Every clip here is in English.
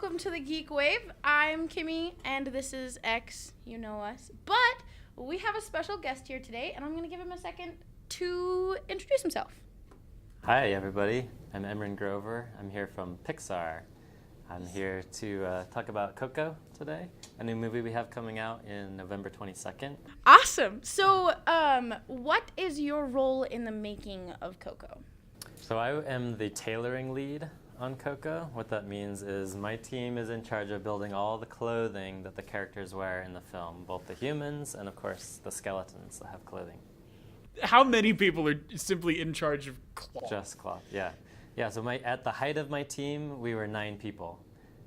welcome to the Geekwave. I'm Kimmy, and this is X. You know us. But we have a special guest here today, and I'm going to give him a second to introduce himself. Hi, everybody. I'm Emron Grover. I'm here from Pixar. I'm here to talk about Coco today, a new movie we have coming out in November 22nd. Awesome. So, what is your role in the making of Coco? So I am the tailoring lead on Coco. What that means is my team is in charge of building all the clothing that the characters wear in the film, both the humans and, of course, the skeletons that have clothing. How many people are simply in charge of cloth? Just cloth, yeah. Yeah, so at the height of my team, we were 9 people.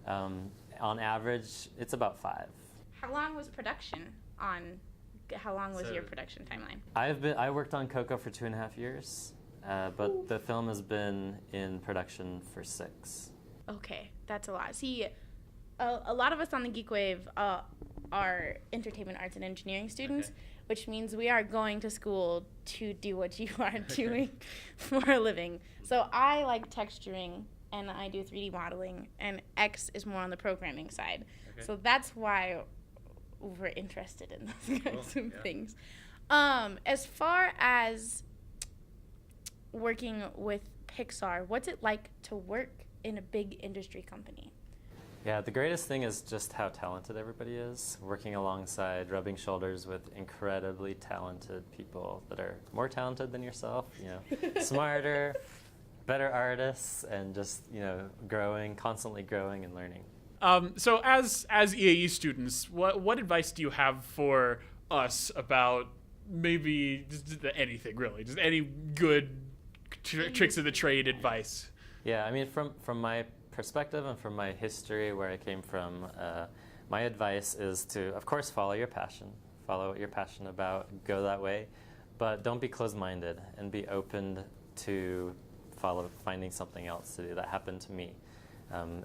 On average, it's about 5. How long was production on? How long was your production timeline? I worked on Coco for 2.5 years. But the film has been in production for 6. Okay, that's a lot. See, a lot of us on the Geekwave are entertainment arts and engineering students, which means we are going to school to do what you are doing for a living. So I like texturing, and I do 3D modeling, and X is more on the programming side. Okay. So that's why we're interested in those kinds of things. As far as working with Pixar, what's it like to work in a big industry company? Yeah, the greatest thing is just how talented everybody is. Working alongside, rubbing shoulders with incredibly talented people that are more talented than yourself, smarter, better artists, and just, constantly growing and learning. So as EAE students, what advice do you have for us about maybe just anything, really? Just any good tricks of the trade advice? Yeah, I mean, from my perspective and from my history, where I came from, my advice is to, of course, follow your passion. Follow what you're passionate about, go that way, but don't be closed-minded and be open to finding something else to do. That happened to me.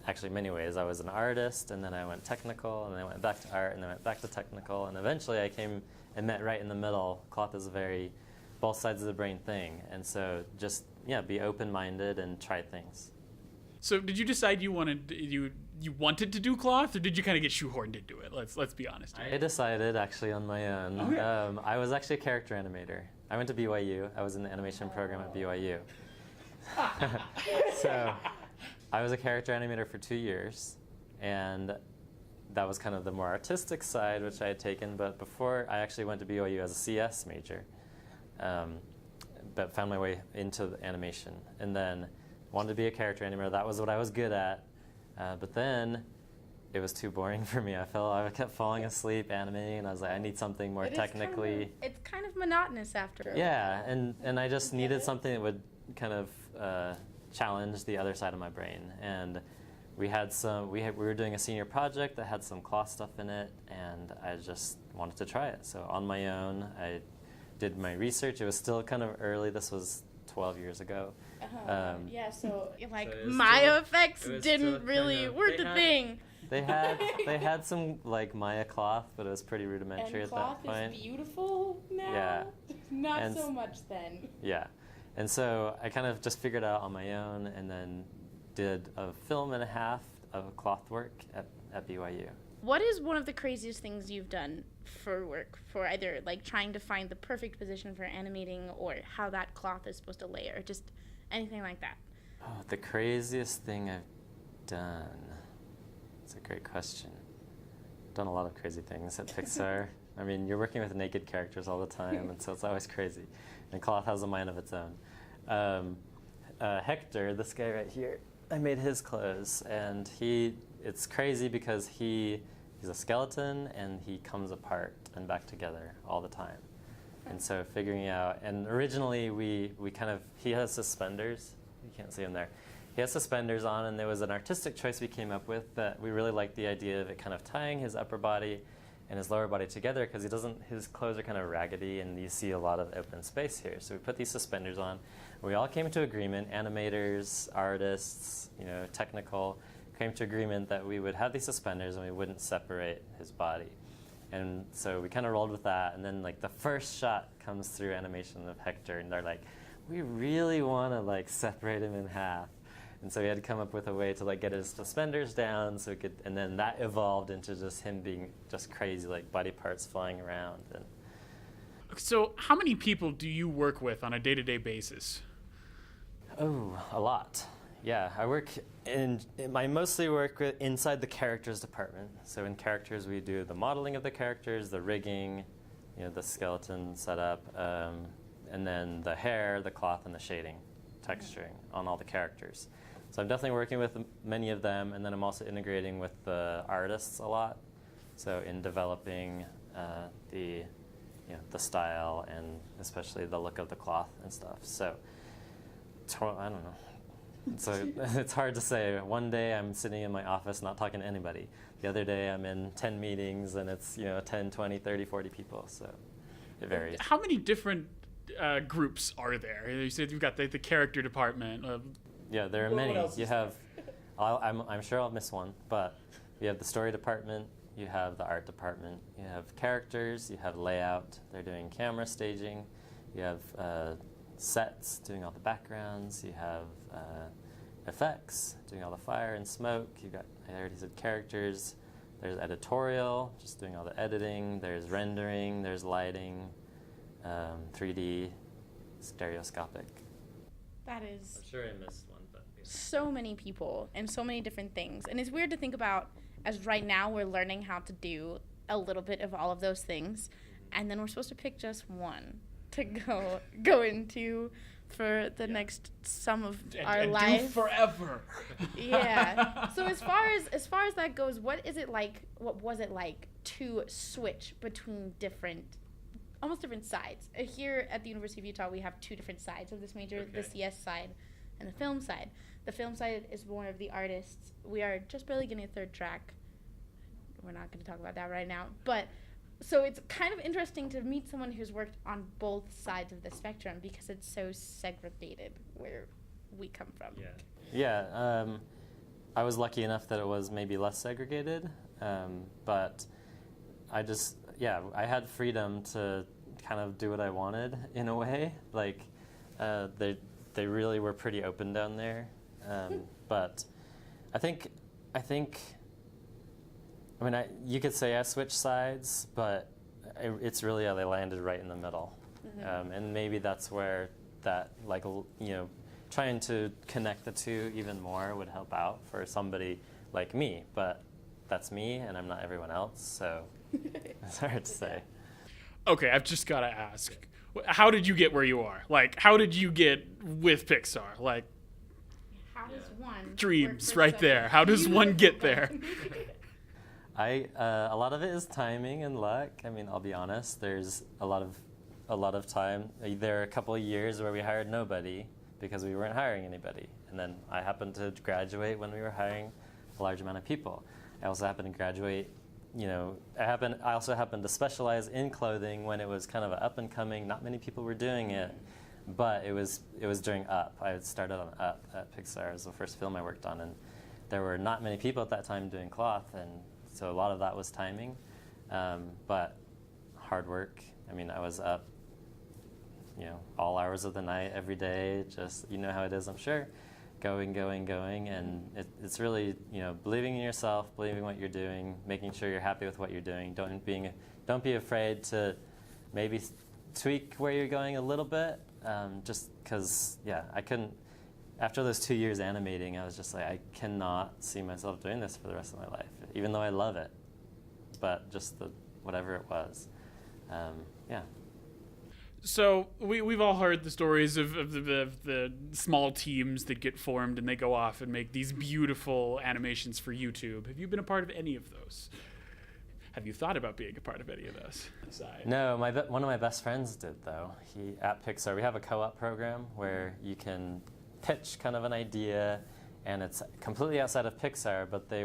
Actually, in many ways, I was an artist, and then I went technical, and then I went back to art, and then I went back to technical, and eventually I came and met right in the middle. Cloth is a very both sides of the brain thing, and so just be open-minded and try things. So did you decide you wanted to do cloth, or did you kind of get shoehorned into it? Let's be honest here. I decided actually on my own. Okay. I was actually a character animator. I went to BYU. I was in the animation program at BYU. So I was a character animator for 2 years, and that was kind of the more artistic side, which I had taken. But before, I actually went to BYU as a CS major. But found my way into the animation, and then wanted to be a character animator. That was what I was good at, but then it was too boring for me. I kept falling asleep animating, and I was like, I need something more technically. It's kind of monotonous after. Yeah, and I just needed something that would kind of challenge the other side of my brain. And we were doing a senior project that had some cloth stuff in it, and I just wanted to try it. So on my own, I did my research. It was still kind of early. This was 12 years ago. So Maya effects didn't really work a thing. They had some like Maya cloth, but it was pretty rudimentary at that point. Cloth is beautiful now. Yeah. Not so much then. Yeah. And so I kind of just figured it out on my own, and then did a film and a half of cloth work at BYU. What is one of the craziest things you've done for work, for either like trying to find the perfect position for animating, or how that cloth is supposed to lay, or just anything like that? Oh, the craziest thing I've done. That's a great question. I've done a lot of crazy things at Pixar. I mean, you're working with naked characters all the time, and so it's always crazy. And cloth has a mind of its own. Hector, this guy right here, I made his clothes, and it's crazy because he's a skeleton, and he comes apart and back together all the time. And so figuring out, and originally he has suspenders. You can't see him there. He has suspenders on, and there was an artistic choice we came up with that we really liked the idea of it kind of tying his upper body and his lower body together, because his clothes are kind of raggedy, and you see a lot of open space here. So we put these suspenders on. We all came to agreement, animators, artists, technical, came to agreement that we would have these suspenders and we wouldn't separate his body. And so we kind of rolled with that, and then like the first shot comes through animation of Hector, and they're like, we really want to like separate him in half. And so we had to come up with a way to like get his suspenders down so it could, and then that evolved into just him being just crazy, like body parts flying around. And So how many people do you work with on a day-to-day basis? oh, a lot. Yeah, I mostly work with inside the characters department. So in characters, we do the modeling of the characters, the rigging, the skeleton setup, and then the hair, the cloth, and the shading, texturing on all the characters. So I'm definitely working with many of them, and then I'm also integrating with the artists a lot. So in developing the style and especially the look of the cloth and stuff. So I don't know. So it's hard to say. One day I'm sitting in my office not talking to anybody. The other day I'm in 10 meetings and it's 10, 20, 30, 40 people. So it varies. How many different groups are there? You said you've got the character department. Yeah, there are many. You have, I'm sure I'll miss one, but you have the story department, you have the art department, you have characters, you have layout, they're doing camera staging, you have sets, doing all the backgrounds, you have effects, doing all the fire and smoke, I already said characters, there's editorial, just doing all the editing, there's rendering, there's lighting, 3D, stereoscopic. That is I'm sure I missed one, but so many people and so many different things. And it's weird to think about, as right now we're learning how to do a little bit of all of those things, and then we're supposed to pick just one to go into for the next sum of our life. Do forever. Yeah. So as far as that goes, what was it like to switch between almost different sides? Here at the University of Utah, we have two different sides of this major, the CS side and the film side. The film side is more of the artists. We are just barely getting a third track. We're not going to talk about that right now. But so it's kind of interesting to meet someone who's worked on both sides of the spectrum because it's so segregated where we come from. Yeah, I was lucky enough that it was maybe less segregated, but I had freedom to kind of do what I wanted in a way. Like, they really were pretty open down there. But I think, you could say I switched sides, but it's really how they landed right in the middle. Mm-hmm. And maybe that's where that, trying to connect the two even more would help out for somebody like me. But that's me, and I'm not everyone else, so it's hard to say. Okay, I've just got to ask. How did you get where you are? Like, how did you get with Pixar? Like, how does one dreams right there. How does one get there? A lot of it is timing and luck. I mean, I'll be honest. There's a lot of time. There are a couple of years where we hired nobody because we weren't hiring anybody, and then I happened to graduate when we were hiring a large amount of people. I also happened to graduate. I also happened to specialize in clothing when it was kind of up and coming. Not many people were doing it, but it was during Up. I had started on Up at Pixar. It was the first film I worked on, and there were not many people at that time doing cloth, and so a lot of that was timing, but hard work. I mean, I was up, all hours of the night, every day, just, how it is, I'm sure, going, and it's really, believing in yourself, believing what you're doing, making sure you're happy with what you're doing. Don't be afraid to maybe tweak where you're going a little bit, just because, I couldn't. After those 2 years animating, I was just like, I cannot see myself doing this for the rest of my life, even though I love it. But just whatever it was, So we've all heard the stories of the small teams that get formed and they go off and make these beautiful animations for YouTube. Have you been a part of any of those? Have you thought about being a part of any of those? No, one of my best friends did, though. At Pixar, we have a co-op program where you can pitch kind of an idea, and it's completely outside of Pixar, but they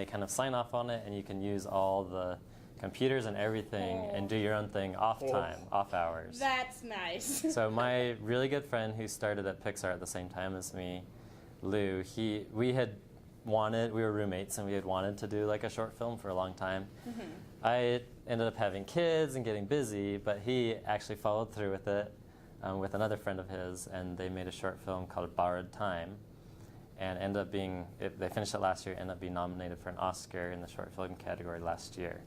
kind of sign off on it, and you can use all the computers and everything and do your own thing off hours. That's nice. So my really good friend who started at Pixar at the same time as me, Lou, we were roommates, and we had wanted to do like a short film for a long time. Mm-hmm. I ended up having kids and getting busy, but he actually followed through with it with another friend of his, and they made a short film called Borrowed Time. and they finished it last year, ended up being nominated for an Oscar in the short film category last year.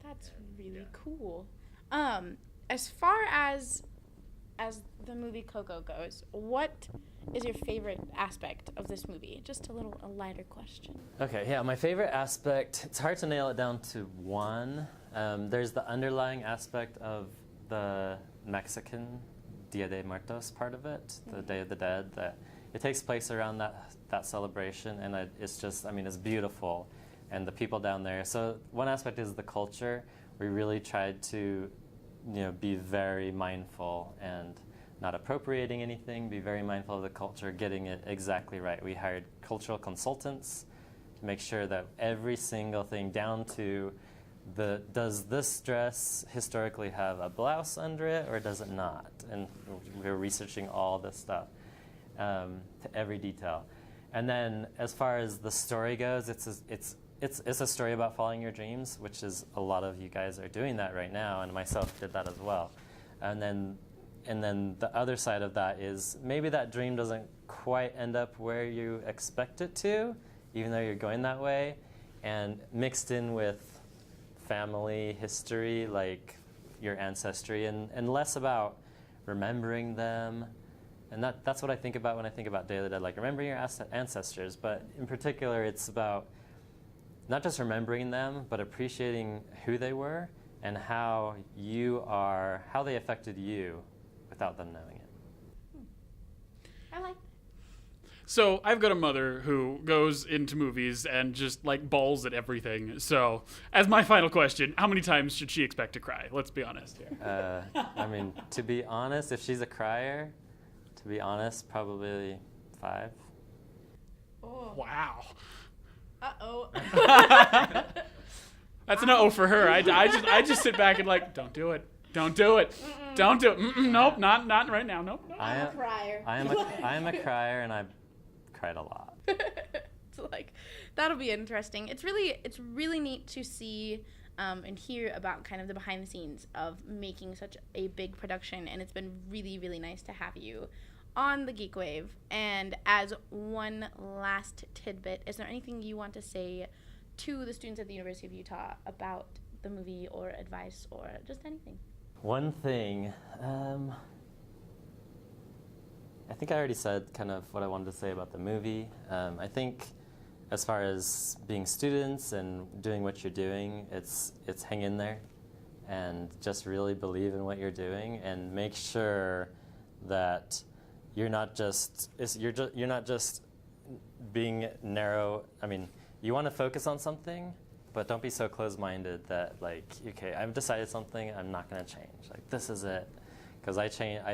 That's really cool. As far as the movie Coco goes, what is your favorite aspect of this movie? Just a lighter question. Okay, yeah, my favorite aspect, it's hard to nail it down to one. There's the underlying aspect of the Mexican Dia de Muertos part of it, the Day of the Dead, that it takes place around that celebration, and it's just, I mean, it's beautiful, and the people down there. So one aspect is the culture. We really tried to, be very mindful and not appropriating anything, be very mindful of the culture, getting it exactly right. We hired cultural consultants to make sure that every single thing down to does this dress historically have a blouse under it or does it not? And we were researching all this stuff to every detail. And then as far as the story goes, it's a story about following your dreams, which is a lot of you guys are doing that right now, and myself did that as well. And then the other side of that is maybe that dream doesn't quite end up where you expect it to, even though you're going that way, and mixed in with family history, like your ancestry, and less about remembering them. And that's what I think about when I think about Day of the Dead, like remembering your ancestors, but in particular it's about not just remembering them, but appreciating who they were and how they affected you without them knowing it. I like. So I've got a mother who goes into movies and just like bawls at everything. So as my final question, how many times should she expect to cry? Let's be honest here. I mean, to be honest, if she's a crier, probably 5. Oh. Wow. Uh-oh. That's an uh-oh for her. I just sit back and like, don't do it. Don't do it. Mm-mm. Don't do it. Mm-mm, nope, not right now. Nope. I'm a crier. I am a crier, and I've cried a lot. It's like, that'll be interesting. It's really neat to see and hear about kind of the behind the scenes of making such a big production, and it's been really, really nice to have you on the Geekwave. And as one last tidbit, is there anything you want to say to the students at the University of Utah about the movie or advice or just anything? One thing, I think I already said kind of what I wanted to say about the movie. I think as far as being students and doing what you're doing, it's hang in there and just really believe in what you're doing and make sure that you're not just being narrow. I mean, you want to focus on something, but don't be so closed-minded that like, okay, I've decided something, I'm not going to change. Like, this is it. Because I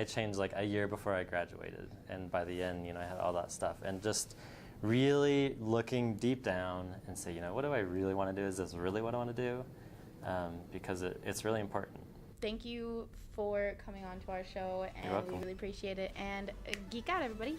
changed like a year before I graduated, and by the end, I had all that stuff. And just really looking deep down and say, what do I really want to do? Is this really what I want to do? Because it's really important. Thank you for coming on to our show, and You're welcome. We really appreciate it. And geek out, everybody.